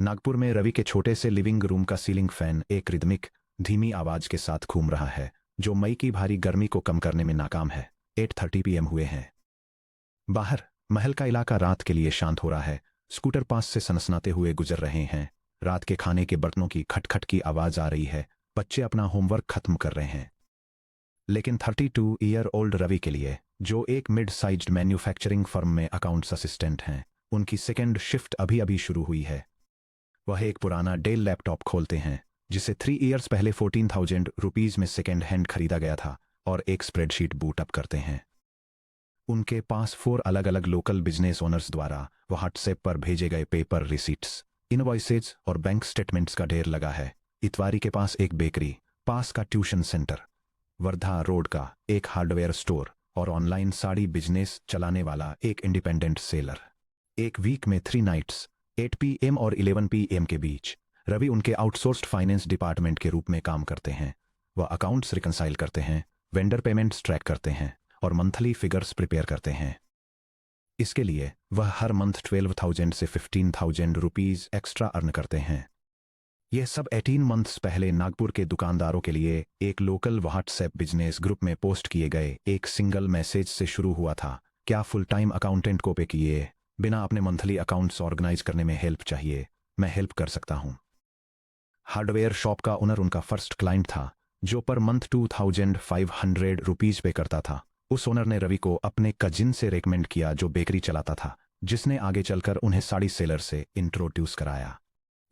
नागपुर में रवि के छोटे से लिविंग रूम का सीलिंग फैन एक रिदमिक धीमी आवाज के साथ घूम रहा है, जो मई की भारी गर्मी को कम करने में नाकाम है। 8:30 PM हुए हैं। बाहर महल का इलाका रात के लिए शांत हो रहा है। स्कूटर पास से सनसनाते हुए गुजर रहे हैं। रात के खाने के बर्तनों की खटखट की आवाज आ रही है। बच्चे अपना होमवर्क खत्म कर रहे हैं। लेकिन 32-ईयर-ओल्ड रवि के लिए, जो एक मिड साइज्ड मैन्युफैक्चरिंग फर्म में अकाउंट्स असिस्टेंट हैं, उनकी सेकेंड शिफ्ट अभी अभी शुरू हुई है। वह एक पुराना डेल लैपटॉप खोलते हैं, जिसे 3 ईयर्स पहले 14,000 रुपीज में सेकेंड हैंड खरीदा गया था, और एक स्प्रेडशीट बूट अप करते हैं। उनके पास 4 अलग अलग लोकल बिजनेस ओनर्स द्वारा व्हाट्सएप पर भेजे गए पेपर रिसीट्स, इनवॉइसेज और बैंक स्टेटमेंट्स का ढेर लगा है। इतवारी के पास एक बेकरी, पास का ट्यूशन सेंटर, वर्धा रोड का एक हार्डवेयर स्टोर और ऑनलाइन साड़ी बिजनेस चलाने वाला एक इंडिपेंडेंट सेलर। एक वीक में 3 नाइट्स 8 PM और 11 PM के बीच रवि उनके आउटसोर्स्ड फाइनेंस डिपार्टमेंट के रूप में काम करते हैं। वह अकाउंट्स रिकंसाइल करते हैं, वेंडर पेमेंट्स ट्रैक करते हैं और मंथली फिगर्स प्रिपेयर करते हैं। इसके लिए वह हर मंथ 12,000 से 15,000 रुपीज एक्स्ट्रा अर्न करते हैं। यह सब 18 मंथ्स पहले नागपुर के दुकानदारों के लिए एक लोकल व्हाट्सएप बिजनेस ग्रुप में पोस्ट किए गए एक सिंगल मैसेज से शुरू हुआ था। क्या फुल टाइम अकाउंटेंट को पे किए बिना अपने मंथली अकाउंट्स ऑर्गेनाइज करने में हेल्प चाहिए? मैं हेल्प कर सकता हूं। हार्डवेयर शॉप का ओनर उनका फर्स्ट क्लाइंट था, जो पर मंथ 2,500 रुपीज पे करता था। उस ओनर ने रवि को अपने कजिन से रेकमेंड किया, जो बेकरी चलाता था, जिसने आगे चलकर उन्हें साड़ी सेलर से इंट्रोड्यूस कराया।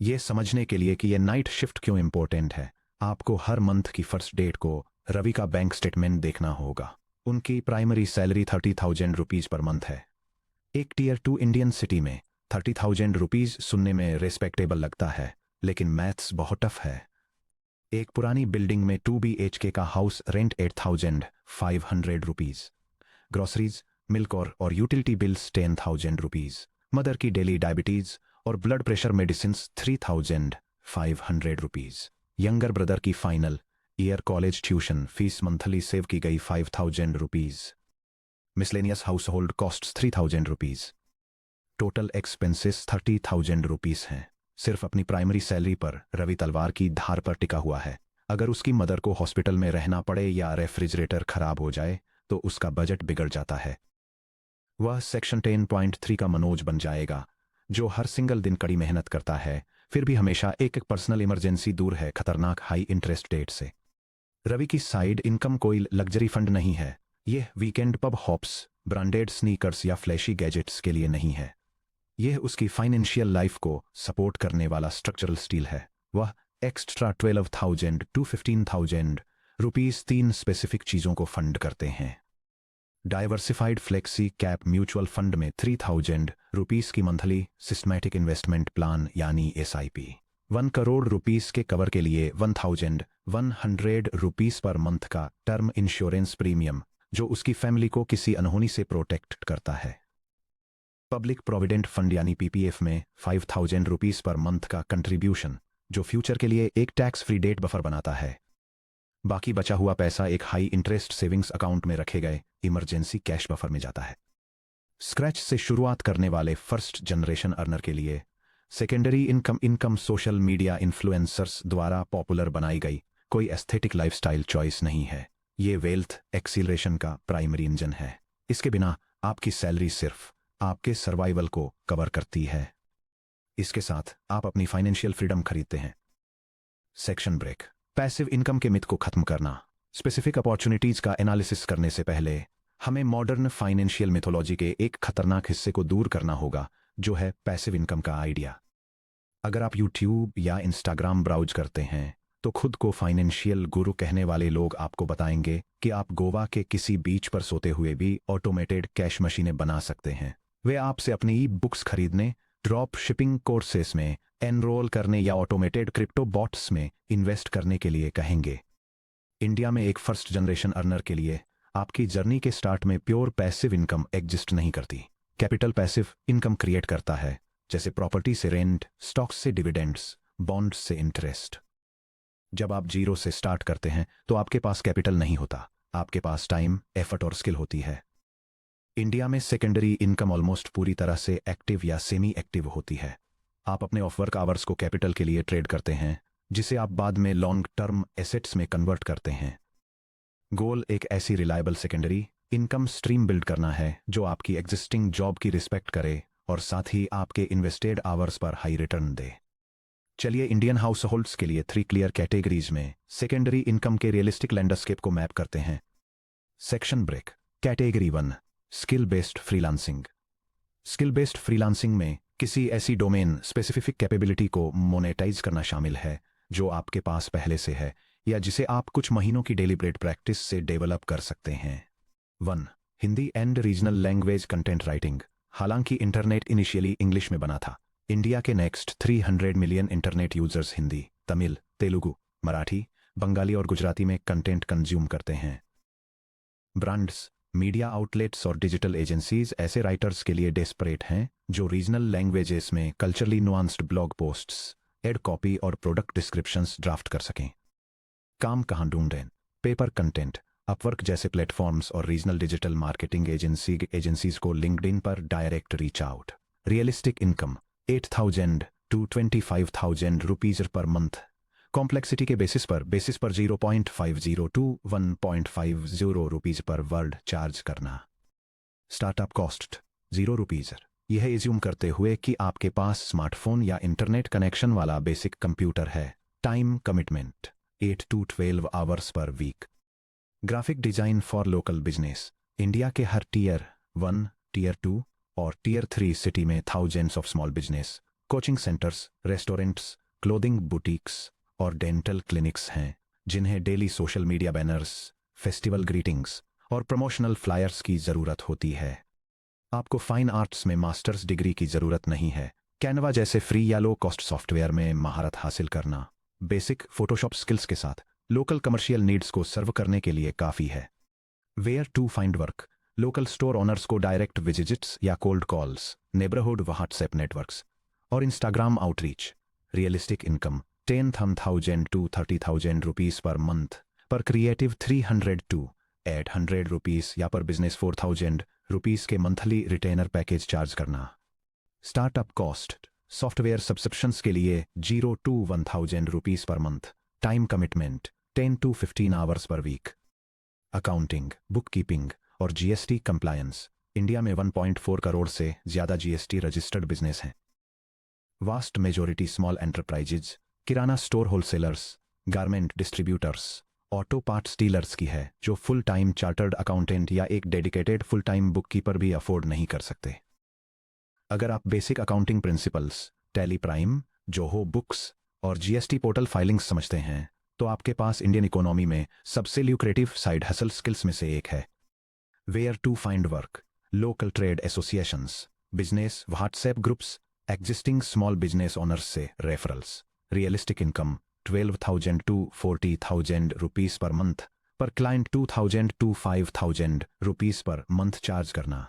ये समझने के लिए कि यह नाइट शिफ्ट क्यों इंपॉर्टेंट है, आपको हर मंथ की फर्स्ट डेट को रवि का बैंक स्टेटमेंट देखना होगा। उनकी primary salary 30,000 rupees per month है। एक टीयर 2 इंडियन सिटी में 30,000 रुपीज सुनने में रेस्पेक्टेबल लगता है, लेकिन मैथ्स बहुत टफ है। एक पुरानी बिल्डिंग में 2 BHK का house rent 8,500 rupees, groceries, milk और यूटिलिटी बिल्स 10,000 रुपीज, मदर की डेली डायबिटीज और blood pressure medicine 3,500 rupees, younger brother की final year college tuition fees monthly save की गई 5,000 rupees, miscellaneous household cost 3,000 rupees. Total expenses 30,000 rupees हैं। सिर्फ अपनी primary salary पर रवि तलवार की धार पर टिका हुआ है। अगर उसकी मदर को हॉस्पिटल में रहना पड़े या रेफ्रिजरेटर खराब हो जाए तो उसका बजट बिगड़ जाता है। वह सेक्शन 10.3 का मनोज बन जाएगा, जो हर सिंगल दिन कड़ी मेहनत करता है, फिर भी हमेशा एक पर्सनल इमरजेंसी दूर है खतरनाक हाई इंटरेस्ट रेट से। रवि की साइड इनकम कोई लग्जरी फंड नहीं है। यह weekend pub hops, branded sneakers या फ्लैशी गैजेट्स के लिए नहीं है। यह उसकी फाइनेंशियल लाइफ को सपोर्ट करने वाला स्ट्रक्चरल स्टील है। वह एक्स्ट्रा 12,000 to 15,000 रुपीज 3 स्पेसिफिक चीजों को फंड करते हैं। Diversified flexi cap mutual fund में 3,000 रुपीज की मंथली सिस्टमैटिक इन्वेस्टमेंट प्लान यानी SIP, 1 करोड़ रुपीज के कवर के लिए 1,100 रुपीज पर मंथ का टर्म इंश्योरेंस प्रीमियम, जो उसकी फैमिली को किसी अनहोनी से प्रोटेक्ट करता है। पब्लिक प्रोविडेंट फंड यानी PPF में 5,000 रुपीज पर मंथ का कंट्रीब्यूशन, जो फ्यूचर के लिए एक टैक्स फ्री डेट बफर बनाता है। बाकी बचा हुआ पैसा एक हाई इंटरेस्ट सेविंग्स अकाउंट में रखे गए इमरजेंसी कैश बफर में जाता है। स्क्रैच से शुरुआत करने वाले फर्स्ट जनरेशन अर्नर के लिए secondary income social media influencers द्वारा पॉपुलर बनाई गई कोई एस्थेटिक लाइफस्टाइल चॉइस नहीं है। ये वेल्थ एक्सीलरेशन का प्राइमरी इंजन है। इसके बिना आपकी सैलरी सिर्फ आपके सर्वाइवल को कवर करती है। इसके साथ आप अपनी फाइनेंशियल फ्रीडम खरीदते हैं। Section break. पैसिव इनकम के मिथ को खत्म करना। स्पेसिफिक अपॉर्चुनिटीज का एनालिसिस करने से पहले हमें मॉडर्न फाइनेंशियल मिथोलॉजी के एक खतरनाक हिस्से को दूर करना होगा, जो है पैसिव इनकम का आइडिया। अगर आप यूट्यूब या इंस्टाग्राम ब्राउज करते हैं तो खुद को फाइनेंशियल गुरु कहने वाले लोग आपको बताएंगे कि आप गोवा के किसी बीच पर सोते हुए भी ऑटोमेटेड कैश मशीनें बना सकते हैं। वे आपसे अपनी ई बुक्स खरीदने, ड्रॉप शिपिंग कोर्सेस में एनरोल करने या ऑटोमेटेड क्रिप्टो बॉट्स में इन्वेस्ट करने के लिए कहेंगे। इंडिया में एक फर्स्ट जनरेशन अर्नर के लिए आपकी जर्नी के स्टार्ट में प्योर पैसिव इनकम एग्जिस्ट नहीं करती। कैपिटल पैसिव इनकम क्रिएट करता है, जैसे प्रॉपर्टी से रेंट, स्टॉक्स से डिविडेंड्स, बॉन्ड्स से इंटरेस्ट। जब आप जीरो से स्टार्ट करते हैं तो आपके पास कैपिटल नहीं होता, आपके पास टाइम, एफर्ट और स्किल होती है। इंडिया में सेकेंडरी इनकम ऑलमोस्ट पूरी तरह से एक्टिव या सेमी एक्टिव होती है। आप अपने ऑफ वर्क आवर्स को कैपिटल के लिए ट्रेड करते हैं, जिसे आप बाद में लॉन्ग टर्म एसेट्स में कन्वर्ट करते हैं। गोल एक ऐसी reliable secondary income stream build करना है जो आपकी एग्जिस्टिंग जॉब की रिस्पेक्ट करे और साथ ही आपके इन्वेस्टेड आवर्स पर हाई रिटर्न दे। चलिए इंडियन हाउस होल्ड्स के लिए 3 क्लियर कैटेगरीज में सेकेंडरी इनकम के रियलिस्टिक लैंडस्केप को मैप करते हैं। Section break. Category 1, skill based freelancing. Skill based freelancing में किसी ऐसी डोमेन स्पेसिफिक कैपेबिलिटी को मोनेटाइज करना शामिल है जो आपके पास पहले से है या जिसे आप कुछ महीनों की डेलिब्रेट प्रैक्टिस से डेवलप कर सकते हैं। 1. Hindi and regional language content writing. हालांकि इंटरनेट इनिशियली इंग्लिश में बना था, इंडिया के next 300 million internet users Hindi, Tamil, Telugu, Marathi, Bengali और गुजराती में कंटेंट कंज्यूम करते हैं। ब्रांड्स, मीडिया आउटलेट्स और डिजिटल एजेंसीज ऐसे राइटर्स के लिए डेस्परेट हैं जो रीजनल लैंग्वेजेस में culturally nuanced blog posts, ad copy और प्रोडक्ट डिस्क्रिप्शंस ड्राफ्ट कर सकें। काम कहाँ ढूंढें? Paper content. अपवर्क जैसे प्लेटफॉर्म्स और रीजनल डिजिटल मार्केटिंग एजेंसीज को लिंक्डइन पर direct reach out. Realistic income 8,000 to 25,000 rupees per month. Complexity के बेसिस पर 0.50 to 1.50 rupees per word charge करना। Startup cost 0 rupees. यह एज्यूम करते हुए कि आपके पास स्मार्टफोन या इंटरनेट कनेक्शन वाला बेसिक कंप्यूटर है। Time commitment 8 to 12 hours per week. Graphic design for local business. India के हर टियर 1, टियर 2 और टियर 3 सिटी में thousands of small business, coaching centres, restaurants, clothing boutiques और डेंटल क्लिनिक्स हैं जिन्हें daily social media banners, festival greetings और promotional flyers की ज़रूरत होती है। आपको फाइन आर्ट्स में मास्टर्स डिग्री की ज़रूरत नहीं है। कैनवा जैसे फ्री या लो कॉस्ट सॉफ्टवेयर में महारत हासिल करना बेसिक फोटोशॉप स्किल्स के साथ लोकल कमर्शियल नीड्स को सर्व करने के लिए काफ़ी है। Where to find work. Local store owners को डायरेक्ट विजिट्स या cold calls, neighbourhood WhatsApp networks और Instagram outreach. Realistic income 10,000 to 30,000 rupees per month. Per creative 300 to 800 rupees या पर बिजनेस 4,000 रुपीज के मंथली रिटेनर पैकेज चार्ज करना। Startup cost. Software subscriptions के लिए 0 to 1,000 rupees per month. Time commitment 10 to 15 hours per week. Accounting, book keeping और GST compliance. India में 1.4 करोड़ से ज्यादा GST registered business हैं। Vast majority small enterprises, kirana store wholesalers, garment distributors, auto parts dealers की है जो फुल टाइम चार्टर्ड अकाउंटेंट या एक dedicated full time book keeper भी अफोर्ड नहीं कर सकते। अगर आप basic accounting principles, Tally Prime, Zoho Books और जीएसटी पोर्टल फाइलिंग्स समझते हैं तो आपके पास इंडियन इकोनॉमी में सबसे ल्यूक्रेटिव साइड हसल स्किल्स में से एक है। Where to find work. Local trade associations, business WhatsApp groups, existing small business owners से referrals. Realistic income 12,000 to 40,000 rupees per month. Per client 2,000 to 5,000 rupees per month charge करना।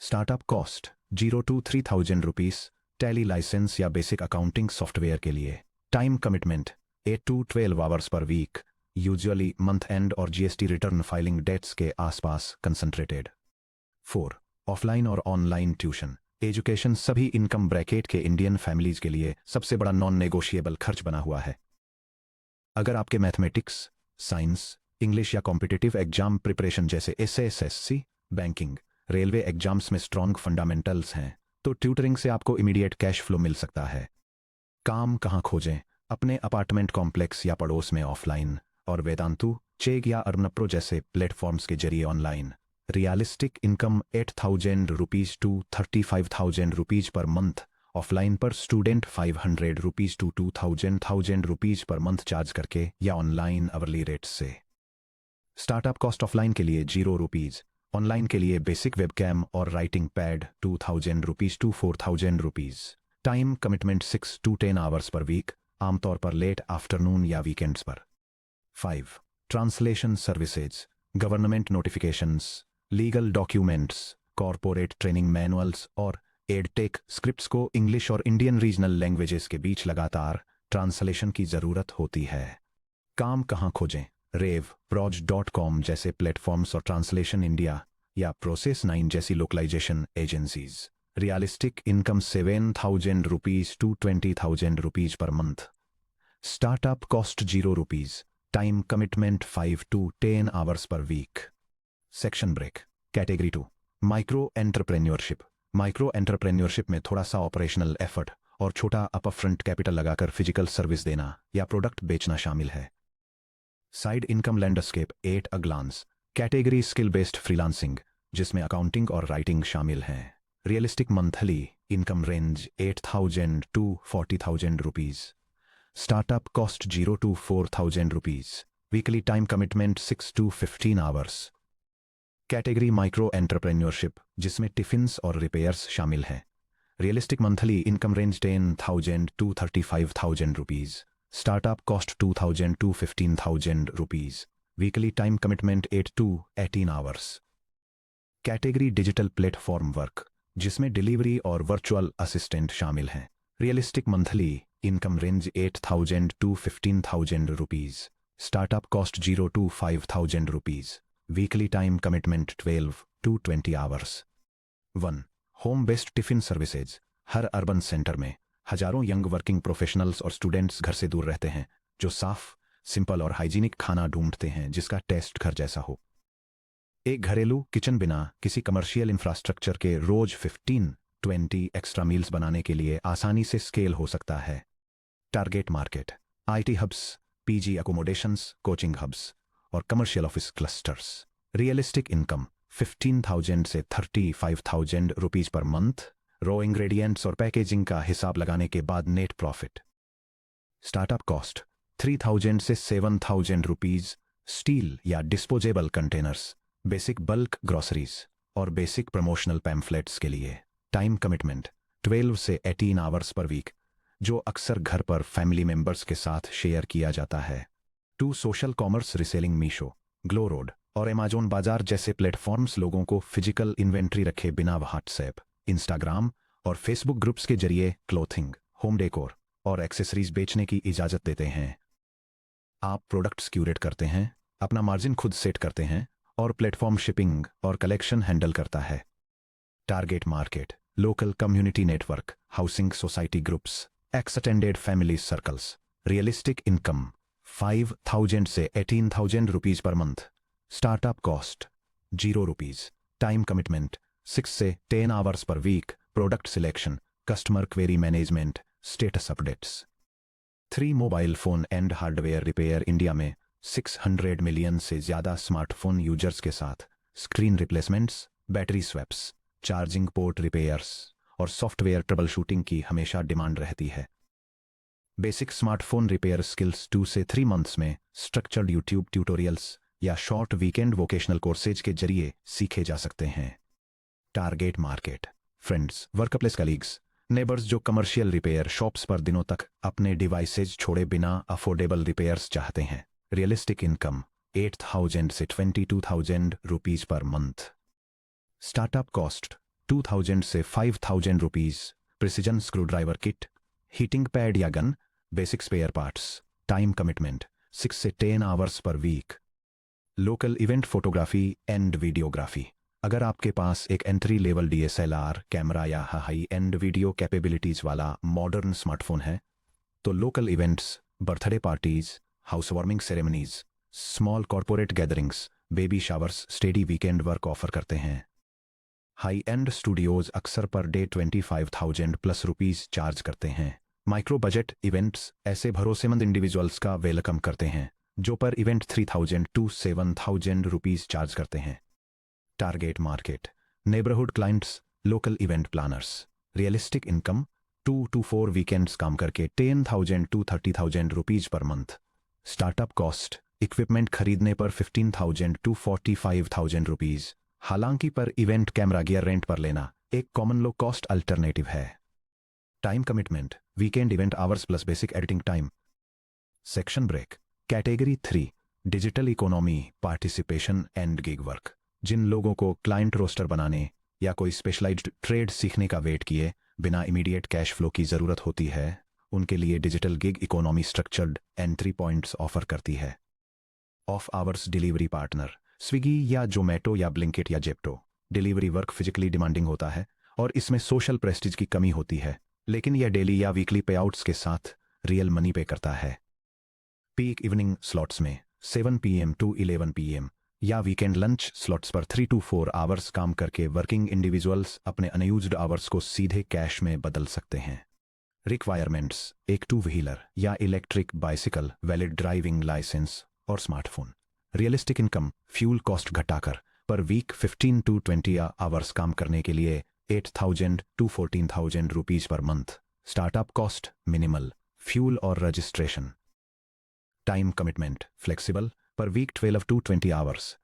Startup cost 0 to 3,000 rupees Tally licence या basic accounting software के लिए। Time commitment 8 to 12 hours per week, usually month end और GST return filing dates के आसपास concentrated. 4. Offline और online tuition education सभी income bracket के इंडियन फैमिलीज के लिए सबसे बड़ा नॉन नेगोशिएबल खर्च बना हुआ है। अगर आपके मैथमेटिक्स, साइंस, इंग्लिश या कॉम्पिटिटिव एग्जाम प्रिपरेशन जैसे एसएससी, बैंकिंग, रेलवे एग्जाम्स में स्ट्रॉन्ग फंडामेंटल्स हैं तो ट्यूटरिंग से आपको इमीडिएट कैश फ्लो मिल सकता है। काम कहाँ खोजें? अपने अपार्टमेंट कॉम्प्लेक्स या पड़ोस में ऑफलाइन और वेदांतु, चेग या अर्नप्रो जैसे प्लेटफॉर्म्स के जरिए online. Realistic income 8,000 rupees to 35,000 rupees per month. Offline per student 500 rupees to 2,000 rupees per month charge करके या ऑनलाइन अवरली रेट्स से। स्टार्टअप कॉस्ट ऑफलाइन के लिए 0 रुपीज, ऑनलाइन के लिए बेसिक वेबकैम और writing pad 2,000 rupees to 4,000 rupees. Time commitment 6 to 10 hours per week, आमतौर पर लेट आफ्टरनून या वीकेंड्स पर। 5. Translation services, government notifications, legal documents, corporate training manuals और एडटेक स्क्रिप्ट्स को इंग्लिश और इंडियन रीजनल लैंग्वेजेस के बीच लगातार ट्रांसलेशन की ज़रूरत होती है। काम कहाँ खोजें? रेव, proj.com जैसे प्लेटफॉर्म्स और ट्रांसलेशन इंडिया या प्रोसेस 9 जैसी localisation agencies. Realistic income 7,000 rupees to 20,000 rupees per month. Startup cost 0 rupees. Time commitment 5 to 10 hours per week. Section break. Category 2. Micro entrepreneurship. Micro entrepreneurship में थोड़ा सा ऑपरेशनल एफर्ट और छोटा upfront capital लगाकर physical service देना या product बेचना शामिल है। Side income landscape 8 a glance. Category skill based freelancing, जिसमें अकाउंटिंग और राइटिंग शामिल हैं। Realistic monthly income range 8,000 to 40,000 rupees. Startup cost 0 to 4,000 rupees. Weekly time commitment 6 to 15 hours. Category micro entrepreneurship, जिसमें टिफिन्स और repairs शामिल हैं। Realistic monthly income range 10,000 to 35,000 rupees. Startup cost 2,000 to 15,000 rupees. Weekly time commitment 8 to 18 hours. Category digital platform work, जिसमें delivery और virtual assistant शामिल हैं। Realistic monthly income range 8,000 to 15,000 rupees. Startup cost 0 to 5,000 rupees. Weekly time commitment 12 to 20 hours. 1. Home based tiffin services. Her urban centre में हजारों young working professionals और students घर से दूर रहते हैं, जो साफ, सिंपल और हाइजीनिक खाना ढूंढते हैं जिसका टेस्ट घर जैसा हो। एक घरेलू किचन बिना किसी कमर्शियल इंफ्रास्ट्रक्चर के रोज 15-20 एक्स्ट्रा मील्स बनाने के लिए आसानी से स्केल हो सकता है। Target market IT hubs, PG accommodations, coaching hubs और commercial office clusters. Realistic income 15,000 से 35,000 rupees per month. Raw ingredients और पैकेजिंग का हिसाब लगाने के बाद नेट प्रॉफिट। स्टार्टअप कॉस्ट 3,000 से 7,000 रुपीज। स्टील या disposable containers, basic bulk groceries और बेसिक प्रमोशनल पैम्फलेट्स के लिए। टाइम कमिटमेंट 12 से 18 आवर्स पर वीक, जो अक्सर घर पर फैमिली मेंबर्स के साथ शेयर किया जाता है। 2. Social commerce reselling Meesho, glow road और अमेजोन बाजार जैसे प्लेटफॉर्म्स लोगों को फिजिकल इन्वेंट्री रखे बिना व्हाट्सएप, इंस्टाग्राम और फेसबुक ग्रुप्स के जरिए क्लोथिंग, होम डेकोर और एक्सेसरीज बेचने की इजाजत देते हैं। आप प्रोडक्ट्स क्यूरेट करते हैं, अपना मार्जिन खुद सेट करते हैं और प्लेटफॉर्म शिपिंग और कलेक्शन हैंडल करता है। Target market local community network, housing society groups, extended family circles. Realistic income 5,000 से 18,000 rupees per month. Startup cost 0 rupees. Time commitment 6 से 10 hours per week. Product selection, customer query management, status updates. 3. Mobile phone and hardware repair. India में 600 million से ज्यादा smartphone users के साथ screen replacements, battery swaps, charging port repairs और software trouble shooting की हमेशा demand रहती है। बेसिक स्मार्टफोन रिपेयर स्किल्स 2 से 3 मंथ्स में स्ट्रक्चर्ड यूट्यूब ट्यूटोरियल्स या शॉर्ट वीकेंड वोकेशनल कोर्सेज के जरिए सीखे जा सकते हैं। Target market friends, workplace colleagues, neighbours जो कमर्शियल रिपेयर शॉप्स पर दिनों तक अपने डिवाइसेज छोड़े बिना अफोर्डेबल रिपेयर्स चाहते हैं। रियलिस्टिक इनकम 8,000 से 22,000 rupees per month. Startup cost 2,000 से 5,000 rupees. Precision screw driver kit, heating pad या gun, basic spare parts. Time commitment 6 से 10 hours per week. Local event photography and videography. अगर आपके पास एक एंट्री लेवल DSLR कैमरा या high end video capabilities वाला modern smartphone है, तो local events, birthday parties, house warming ceremonies, small corporate gatherings, baby showers steady weekend work offer करते हैं। हाई एंड स्टूडियोज अक्सर per day 25,000 plus rupees charge करते हैं। Micro budget events ऐसे भरोसेमंद इंडिविजुअल्स का वेलकम करते हैं जो पर इवेंट 3,000 to 7,000 रुपीज चार्ज करते हैं। Target market neighbourhood clients, local event planners. Realistic income 2 to 4 weekends काम करके 10,000 to 30,000 rupees per month. Startup cost equipment खरीदने पर 15,000 to 45,000 रुपीज। हालांकि पर इवेंट कैमरा गियर रेंट पर लेना एक कॉमन लो कॉस्ट अल्टरनेटिव है। Time commitment weekend event hours plus basic editing time. Section break. Category 3 digital economy, participation and gig work. जिन लोगों को क्लाइंट रोस्टर बनाने या कोई स्पेशलाइज्ड ट्रेड सीखने का वेट किए बिना इमीडिएट कैश फ्लो की जरूरत होती है, उनके लिए digital gig economy structured entry points offer करती है। Of hours delivery partner, Swiggy या जोमेटो या ब्लिंकिट या Zepto. Delivery work physically demanding होता है और इसमें सोशल प्रेस्टीज की कमी होती है, लेकिन यह डेली या वीकली पेआउट्स के साथ रियल मनी पे करता है। पीक इवनिंग स्लॉट्स में 7 PM टू 11 PM या weekend lunch slots per 3 to 4 hours काम करके वर्किंग इंडिविजुअल्स अपने अनयूज्ड आवर्स को सीधे कैश में बदल सकते हैं। रिक्वायरमेंट्स: एक 2 व्हीलर या electric bicycle, valid driving licence और smartphone. Realistic income: fuel cost घटाकर पर वीक 15 to 20 आवर्स काम करने के लिए 8,000 to 14,000 rupees per month. Startup cost minimal, fuel और registration. Time commitment flexible, per week 12 to 20 hours.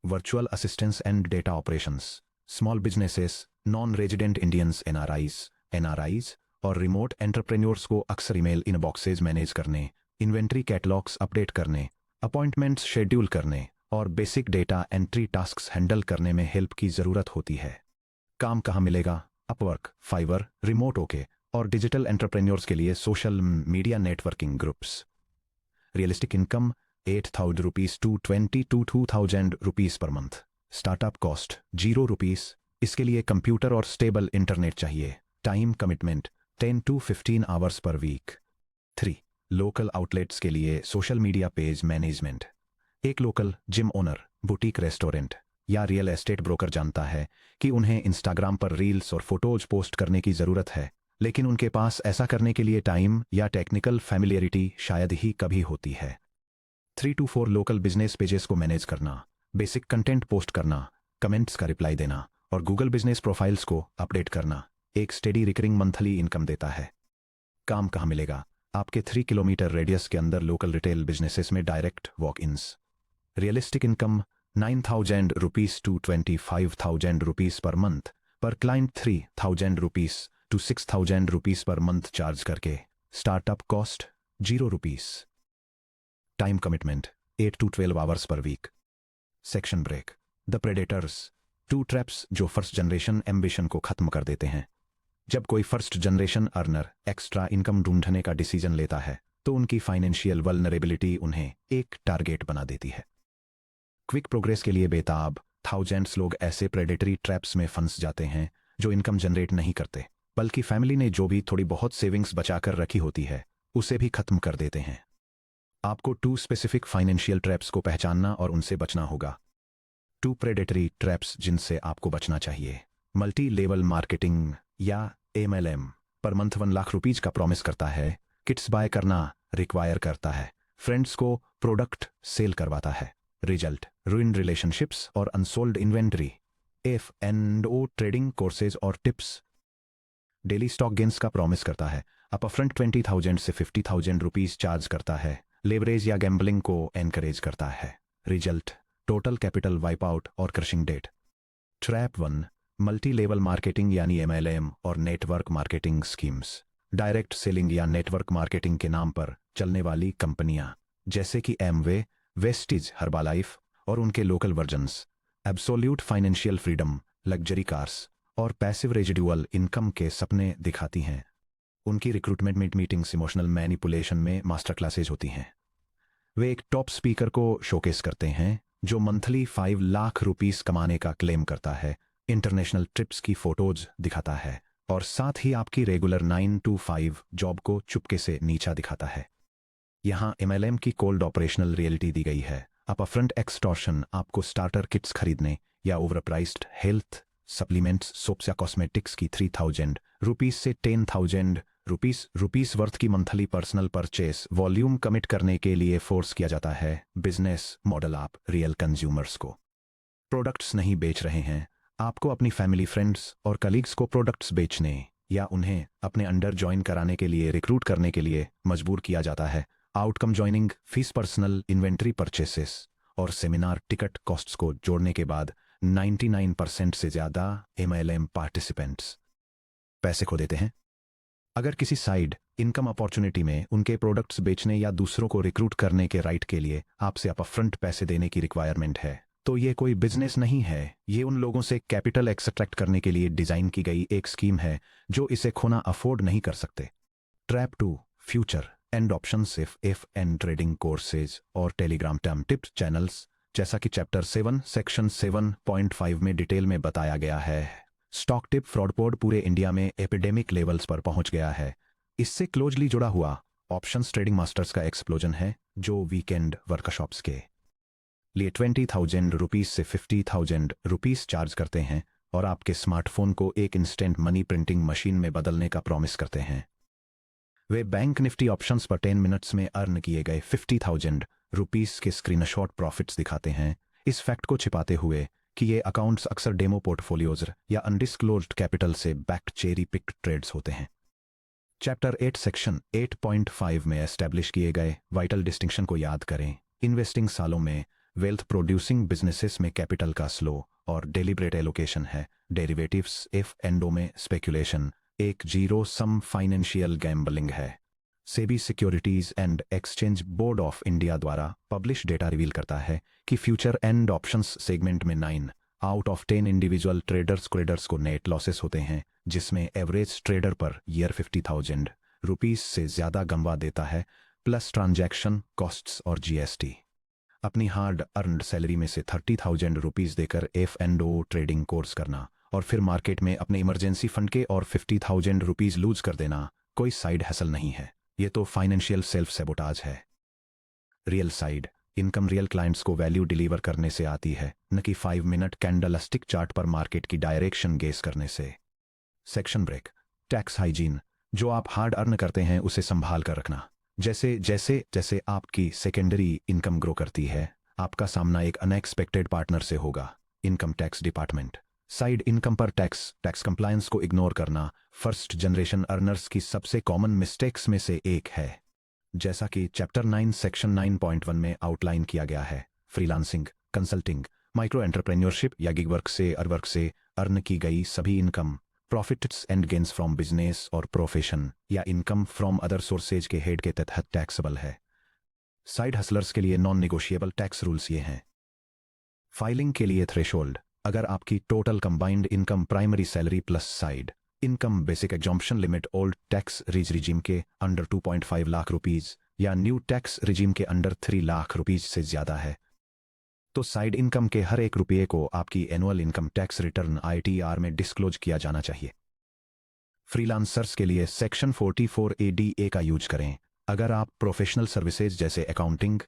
Virtual assistance and data operations: small businesses, non resident Indians NRIs और remote entrepreneurs को अक्सर email inboxes manage करने, inventory catalogues update करने, appointments schedule करने और basic data entry tasks handle करने में help की ज़रूरत होती है। काम कहाँ मिलेगा? अपवर्क, फाइवर, रिमोट ओके और डिजिटल एंटरप्रेन्योर्स के लिए social media networking groups. Realistic income: 8,000 rupees to 22,000 rupees per month. Startup cost ₹0। इसके लिए कंप्यूटर और स्टेबल इंटरनेट चाहिए। Time commitment 10 to 15 hours per week. 3. Local outlets के लिए सोशल मीडिया पेज मैनेजमेंट। एक local gym owner, boutique restaurant या real estate broker जानता है कि उन्हें इंस्टाग्राम पर रील्स और फोटोज पोस्ट करने की ज़रूरत है, लेकिन उनके पास ऐसा करने के लिए टाइम या टेक्निकल फैमिलियरिटी शायद ही कभी होती है। 3 to 4 लोकल बिजनेस पेजेस को मैनेज करना, बेसिक कंटेंट पोस्ट करना, कमेंट्स का रिप्लाई देना और गूगल बिजनेस प्रोफाइल्स को अपडेट करना एक स्टेडी रिकरिंग मंथली इनकम देता है। काम कहाँ मिलेगा? आपके 3 किलोमीटर रेडियस के अंदर लोकल रिटेल बिजनेसेस में direct walk ins. Realistic income: 9,000 rupees to 25,000 rupees per month, per client 3,000 rupees to 6,000 rupees per month charge करके। Startup cost ₹0। Time commitment 8 to 12 hours per week. Section break: the predators, 2 traps जो first generation ambition को खत्म कर देते हैं। जब कोई first generation earner extra income ढूंढने का डिसीजन लेता है तो उनकी फाइनेंशियल वल्नरेबिलिटी उन्हें एक टारगेट बना देती है। क्विक प्रोग्रेस के लिए बेताब थाउजेंड्स लोग ऐसे प्रेडेटरी ट्रैप्स में फंस जाते हैं जो इनकम जनरेट नहीं करते, बल्कि फैमिली ने जो भी थोड़ी बहुत सेविंग्स बचाकर रखी होती है उसे भी खत्म कर देते हैं। आपको 2 स्पेसिफिक फाइनेंशियल ट्रैप्स को पहचानना और उनसे बचना होगा। 2 प्रेडेटरी ट्रैप्स जिनसे आपको बचना चाहिए। मल्टी लेवल मार्केटिंग या MLM per month 1 lakh rupees का प्रॉमिस करता है, किट्स बाय करना रिक्वायर करता है, फ्रेंड्स को प्रोडक्ट सेल करवाता है। रिजल्ट: रूइंड रिलेशनशिप्स और unsold inventory. F&O trading courses और टिप्स। डेली स्टॉक गेन्स का प्रॉमिस करता है, अपफ्रंट 20,000 से 50,000 रुपीज चार्ज करता है, लेवरेज या गैम्बलिंग को एनकरेज करता है। Result: total capital wipe out और crushing debt. Trap 1: multi level marketing यानी MLM और network marketing schemes. Direct selling या नेटवर्क मार्केटिंग के नाम पर चलने वाली कंपनियां जैसे कि एमवे, वेस्टिज, हर्बालाइफ और उनके local versions, absolute financial freedom, luxury cars और पैसिव रेजिडुअल इनकम के सपने दिखाती हैं। उनकी रिक्रूटमेंट मीटिंग्स इमोशनल मैनिपुलेशन में मास्टर क्लासेज होती हैं। वे एक टॉप स्पीकर को शोकेस करते हैं जो मंथली 5 लाख रुपीस कमाने का क्लेम करता है, इंटरनेशनल ट्रिप्स की फोटोज दिखाता है और साथ ही आपकी रेगुलर 9 to 5 जॉब को चुपके से नीचा दिखाता है। यहाँ MLM की कोल्ड ऑपरेशनल रियलिटी दी गई है। अपफ्रंट एक्सटॉर्शन आपको स्टार्टर किट्स खरीदने या ओवरप्राइस्ड हेल्थ सप्लीमेंट्स, सोप्स या कॉस्मेटिक्स की 3,000 रुपीस से 10,000 रुपीस वर्थ की monthly personal purchase volume commit करने के लिए फोर्स किया जाता है। बिजनेस मॉडल: आप रियल कंज्यूमर्स को प्रोडक्ट्स नहीं बेच रहे हैं, आपको अपनी फैमिली, फ्रेंड्स और कलीग्स को प्रोडक्ट्स बेचने या उन्हें अपने अंडर ज्वाइन कराने के लिए रिक्रूट करने के लिए मजबूर किया जाता है। Outcome joining, fees, personal inventory purchases और सेमिनार टिकट कॉस्ट्स को जोड़ने के बाद 99% से ज़्यादा MLM पार्टिसिपेंट्स पैसे खो देते हैं। अगर किसी साइड इनकम अपॉर्चुनिटी में उनके प्रोडक्ट्स बेचने या दूसरों को रिक्रूट करने के राइट के लिए आपसे अपफ्रंट पैसे देने की रिक्वायरमेंट है, तो ये कोई बिजनेस नहीं है, ये उन लोगों से कैपिटल एक्सट्रैक्ट करने के लिए डिजाइन की गई एक स्कीम है जो इसे खोना अफोर्ड नहीं कर सकते। Trap 2: future and option if and trading courses और टेलीग्राम टर्म टिप्स चैनल्स। जैसा कि चैप्टर 7 सेक्शन 7.5 में डिटेल में बताया गया है, स्टॉक टिप फ्रॉडपोर्ड पूरे इंडिया में एपिडेमिक लेवल्स पर पहुंच गया है। इससे क्लोजली जुड़ा हुआ ऑप्शंस ट्रेडिंग मास्टर्स का एक्सप्लोजन है, जो वीकेंड वर्कशॉप्स के लिए 20,000 रुपीज से 50,000 रुपीज चार्ज करते हैं और आपके स्मार्टफोन को एक इंस्टेंट मनी प्रिंटिंग मशीन में बदलने का प्रॉमिस करते हैं। वे बैंक निफ्टी ऑप्शंस पर 10 मिनट्स में अर्न किए गए 50,000 रुपीस के स्क्रीनशॉट प्रॉफिट्स दिखाते हैं, इस फैक्ट को छिपाते हुए कि ये अकाउंट्स अक्सर डेमो पोर्टफोलियोज या अनडिस्क्लोज्ड कैपिटल से बैक्ड चेरी पिक्ड ट्रेड्स होते हैं। चैप्टर 8 सेक्शन 8.5 में एस्टैब्लिश किए गए वाइटल डिस्टिंक्शन को याद करें। इन्वेस्टिंग सालों में वेल्थ प्रोड्यूसिंग बिजनेसेस में कैपिटल का स्लो और डेलिब्रेट एलोकेशन है। डेरिवेटिव्स एफ एंडो में स्पेकुलेशन एक जीरो सम फाइनेंशियल गैम्बलिंग है। SEBI securities and exchange board of India द्वारा पब्लिश डेटा रिवील करता है कि फ्यूचर एंड ऑप्शंस सेगमेंट में 9 आउट ऑफ 10 इंडिविजुअल ट्रेडर्स को नेट लॉसेस होते हैं, जिसमें average trader per year 50,000 rupees से ज्यादा गंवा देता है, प्लस ट्रांजैक्शन कॉस्ट्स और जीएसटी। अपनी हार्ड अर्नड सैलरी में से 30,000 रुपीज देकर F&O ट्रेडिंग कोर्स करना और फिर मार्केट में अपने इमरजेंसी फंड के और 50,000 रुपीज लूज कर देना कोई साइड हसल नहीं है, ये तो फाइनेंशियल सेल्फ सेबोटाज है। Real side income real clients को वैल्यू डिलीवर करने से आती है, न कि 5 मिनट कैंडलस्टिक चार्ट पर मार्केट की डायरेक्शन गेस करने से। सेक्शन ब्रेक टैक्स हाइजीन, जो आप हार्ड अर्न करते हैं उसे संभाल कर रखना। जैसे जैसे जैसे आपकी सेकेंडरी इनकम ग्रो करती है, आपका सामना एक अनएक्सपेक्टेड पार्टनर से होगा, income tax department. Side income पर टैक्स कंप्लायंस को इग्नोर करना फर्स्ट जनरेशन अर्नर्स की सबसे कॉमन मिस्टेक्स में से एक है। जैसा कि चैप्टर 9 सेक्शन 9.1 में आउटलाइन किया गया है, फ्रीलांसिंग, कंसल्टिंग, माइक्रो एंटरप्रेन्योरशिप या गिग वर्क से अर्न की गई सभी income, profits and gains from business और प्रोफेशन या इनकम फ्रॉम अदर सोर्सेज के हेड के तहत टैक्सेबल है। साइड हसलर्स के लिए नॉन निगोशिएबल टैक्स रूल्स ये हैं। फाइलिंग के लिए थ्रेशोल्ड, अगर आपकी total combined income primary salary plus side income basic exemption limit old tax regime के अंडर 2.5 लाख रुपीज या न्यू टैक्स रिजीम के अंडर 3 लाख रुपीज से ज्यादा है, तो साइड इनकम के हर एक रुपये को आपकी annual income tax return ITR में डिस्क्लोज किया जाना चाहिए। फ्रीलांसर्स के लिए सेक्शन 44 ADA का यूज करें। अगर आप प्रोफेशनल सर्विसेज जैसे अकाउंटिंग,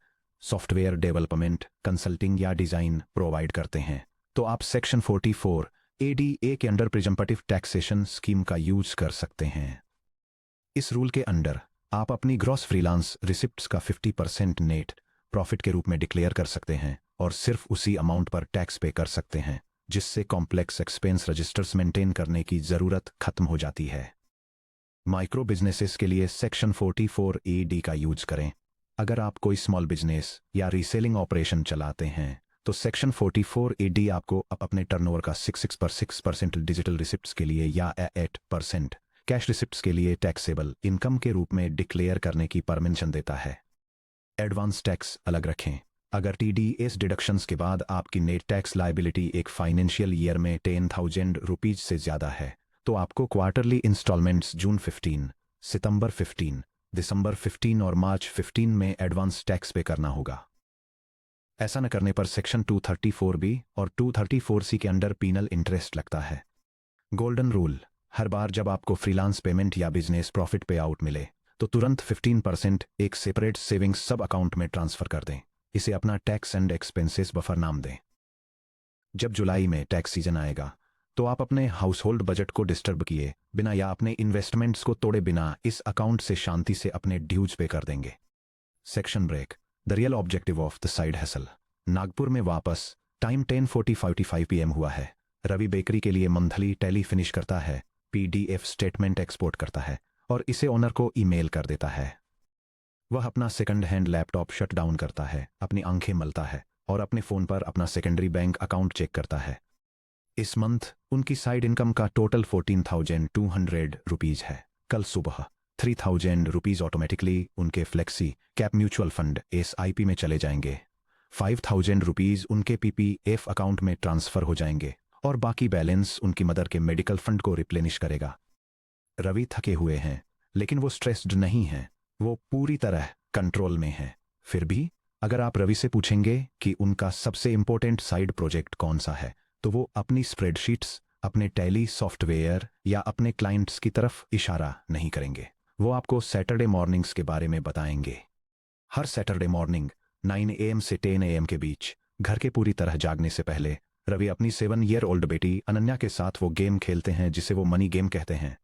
सॉफ्टवेयर डेवलपमेंट, कंसल्टिंग या डिजाइन प्रोवाइड करते हैं, तो आप सेक्शन 44 ADA के अंडर प्रिजम्पटिव टैक्सेशन स्कीम का यूज कर सकते हैं। इस रूल के अंडर आप अपनी ग्रॉस फ्रीलांस रिसिप्ट्स का 50% नेट प्रॉफिट के रूप में डिक्लेयर कर सकते हैं और सिर्फ उसी अमाउंट पर टैक्स पे कर सकते हैं, जिससे कॉम्प्लेक्स एक्सपेंस रजिस्टर्स मेंटेन करने की जरूरत खत्म हो जाती है। माइक्रो बिजनेसेस के लिए सेक्शन 44 AD का यूज करें। अगर आप कोई स्मॉल बिजनेस या रीसेलिंग ऑपरेशन चलाते हैं, तो सेक्शन 44 AD आपको अपने टर्नओवर का 6% डिजिटल रिसिप्ट्स के लिए या 8% कैश रिसिप्ट्स के लिए टैक्सेबल इनकम के रूप में डिक्लेयर करने की परमिशन देता है। एडवांस टैक्स अलग रखें। अगर TDS डिडक्शंस के बाद आपकी नेट टैक्स लायबिलिटी एक फाइनेंशियल ईयर में 10,000 रुपीज से ज्यादा है, तो आपको क्वार्टरली इंस्टॉलमेंट्स जून 15, सितंबर 15, दिसंबर 15 और मार्च 15 में एडवांस टैक्स पे करना होगा। ऐसा न करने पर सेक्शन 234B और 234C के अंडर पीनल इंटरेस्ट लगता है। गोल्डन रूल, हर बार जब आपको फ्रीलांस पेमेंट या बिजनेस प्रॉफिट पे आउट मिले, तो तुरंत 15% एक सेपरेट सेविंग्स सब अकाउंट में ट्रांसफर कर दें। इसे अपना टैक्स एंड एक्सपेंसेस बफर नाम दें। जब जुलाई में टैक्स सीजन आएगा, तो आप अपने हाउस होल्ड बजट को डिस्टर्ब किए बिना या अपने इन्वेस्टमेंट्स को तोड़े बिना इस अकाउंट से शांति से अपने ड्यूज पे कर देंगे। Section break, the real objective of the side hustle. Nagpur में वापस टाइम 10:45 PM हुआ है। रवि बेकरी के लिए मंथली टैली फिनिश करता है, PDF स्टेटमेंट एक्सपोर्ट करता है और इसे ओनर को ईमेल कर देता है। वह अपना second hand laptop shut down करता है, अपनी आंखें मलता है और अपने फोन पर अपना सेकेंडरी बैंक अकाउंट चेक करता है। इस मंथ उनकी साइड इनकम का टोटल 14,200 रुपीज है। कल सुबह 3,000 रुपीज ऑटोमेटिकली उनके flexi cap mutual fund SIP में चले जाएंगे। 5,000 रुपीज उनके PPF अकाउंट में ट्रांसफर हो जाएंगे और बाकी बैलेंस उनकी मदर के मेडिकल फंड को रिप्लेनिश करेगा। रवि थके हुए हैं, लेकिन वो स्ट्रेस्ड नहीं हैं। वो पूरी तरह कंट्रोल में है। फिर भी अगर आप रवि से पूछेंगे कि उनका सबसे इंपॉर्टेंट साइड प्रोजेक्ट कौन सा है, तो वो अपनी स्प्रेडशीट्स, अपने टैली सॉफ्टवेयर या अपने क्लाइंट्स की तरफ इशारा नहीं करेंगे। वो आपको सैटरडे मॉर्निंग्स के बारे में बताएंगे। हर सैटरडे मॉर्निंग 9 AM से 10 AM के बीच घर के पूरी तरह जागने से पहले रवि अपनी 7 ईयर ओल्ड बेटी अनन्या के साथ वो गेम खेलते हैं जिसे वो मनी गेम कहते हैं।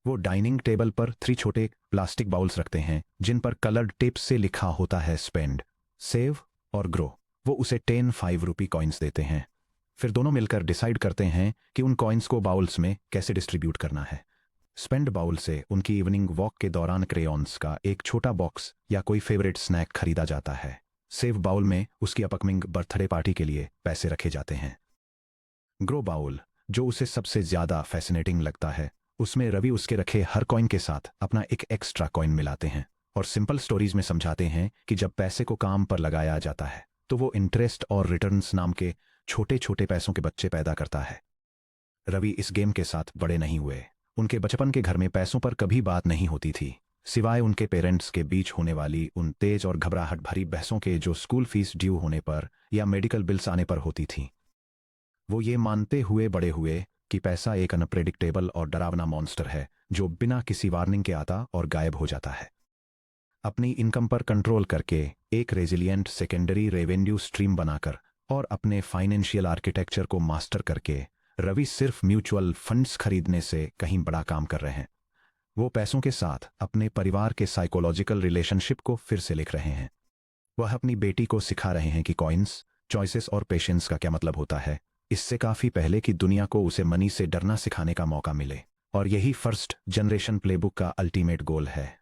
वो डाइनिंग टेबल पर 3 छोटे प्लास्टिक बाउल्स रखते हैं जिन पर कलर्ड टिप से लिखा होता है स्पेंड, सेव और ग्रो। वो उसे 10 5 रुपी कॉइन्स देते हैं। फिर दोनों मिलकर डिसाइड करते हैं कि उन कॉइन्स को बाउल्स में कैसे डिस्ट्रीब्यूट करना है। स्पेंड बाउल से उनकी इवनिंग वॉक के दौरान क्रेयॉन्स का एक छोटा बॉक्स या कोई फेवरेट स्नैक खरीदा जाता है। सेव बाउल में उसकी अपकमिंग बर्थडे पार्टी के लिए पैसे रखे जाते हैं। ग्रो बाउल, जो उसे सबसे ज्यादा फैसिनेटिंग लगता है, उसमें रवि उसके रखे हर कॉइन के साथ अपना एक एक्स्ट्रा कॉइन मिलाते हैं और सिंपल स्टोरीज में समझाते हैं कि जब पैसे को काम पर लगाया जाता है तो वो इंटरेस्ट और रिटर्न्स नाम के छोटे छोटे पैसों के बच्चे पैदा करता है। रवि इस गेम के साथ बड़े नहीं हुए। उनके बचपन के घर में पैसों पर कभी बात नहीं होती थी, सिवाय उनके पेरेंट्स के बीच होने वाली उन तेज और घबराहट भरी बहसों के जो स्कूल फीस ड्यू होने पर या मेडिकल बिल्स आने पर होती थी। वो ये मानते हुए बड़े हुए कि पैसा एक अनप्रेडिक्टेबल और डरावना मॉन्स्टर है जो बिना किसी वार्निंग के आता और गायब हो जाता है। अपनी इनकम पर कंट्रोल करके एक रेजिलिएंट सेकेंडरी रेवेन्यू स्ट्रीम बनाकर और अपने फाइनेंशियल आर्किटेक्चर को मास्टर करके रवि सिर्फ म्यूचुअल फंड्स खरीदने से कहीं बड़ा काम कर रहे हैं। वो पैसों के साथ अपने परिवार के साइकोलॉजिकल रिलेशनशिप को फिर से लिख रहे हैं। वह अपनी बेटी को सिखा रहे हैं कि कॉइन्स, चॉइसेस और पेशेंस का क्या मतलब होता है, इससे काफी पहले कि दुनिया को उसे मनी से डरना सिखाने का मौका मिले। और यही फर्स्ट जनरेशन प्लेबुक का अल्टीमेट गोल है।